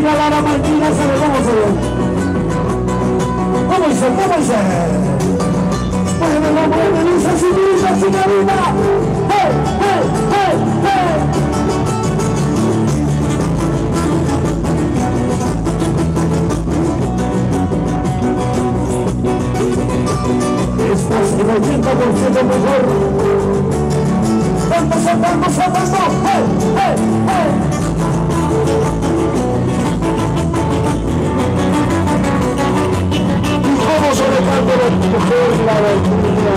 Marquina, Lara Marquina, ¿sabe cómo se ve? ¿Cómo dice? ¿Cómo dice? Mueve, dice así, cabina. ¡Hey, hey, hey, hey! Estás en el 80% mejor. ¡Vamos, vamos, vamos! ¡Hey, hey, hey! ¿Cómo se le cambia la mujer la aventura?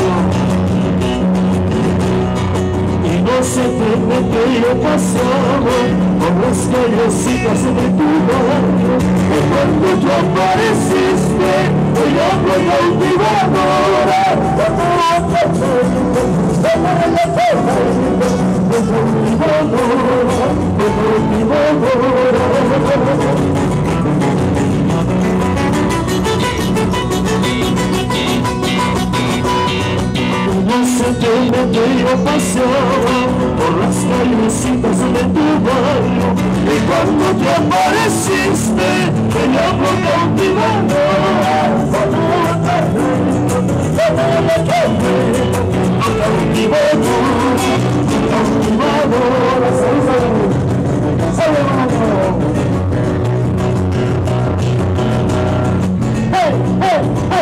Y no se entiende que yo pasaba por las callecitas de tu barrio, y cuando tú apareciste yo me cautivadora de tu no se entiende que yo paseaba por las callecitas de tu barrio, y cuando te apareciste me llamo cautivadora,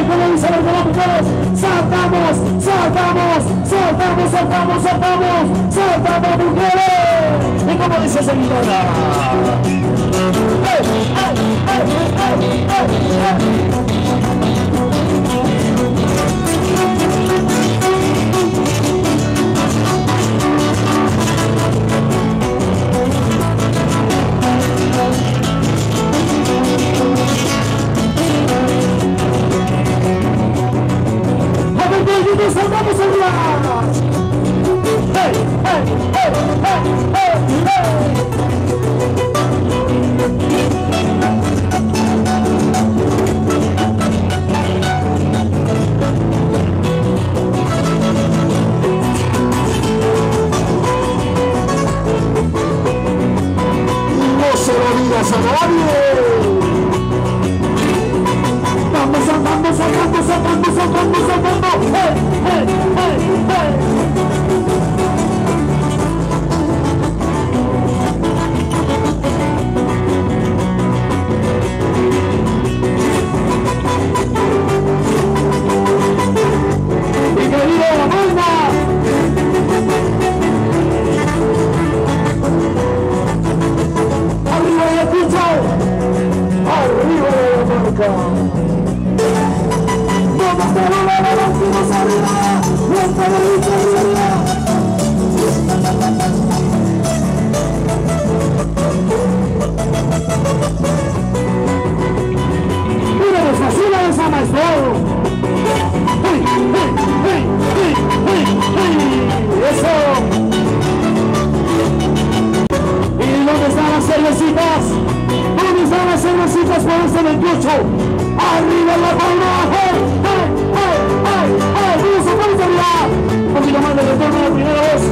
¿cómo dicen los mujeres? ¡Saltamos, saltamos, saltamos, saltamos, saltamos, saltamos, mujeres! ¿Y cómo dice seguidora? ¡Hey, hey, hey, hey, hey, hey! ¡Saltamos arriba! ¡Hey, hey, hey, hey, hey, hey! No se lo digas a nadie. Vamos, saltando, saltando, saltando, saltando, saltando. ¡Hey, hey, hey, hey! ¡Mi querida Amanda! ¡Arriba el piso! ¡Arriba la marca! ¡Vamos arriba! ¡Vamos arriba! ¡Mira, les fascina esa maestro! ¡Hey, hey, hey, hey, hey, hey! ¡Eso! ¿Y dónde están las cervecitas? ¿Dónde están las cervecitas por este 28? ¡Arriba la palma! ¡Hey, hey, hey, hey, hey! ¡Vamos a arriba! Un poquito más de retorno de la primera vez.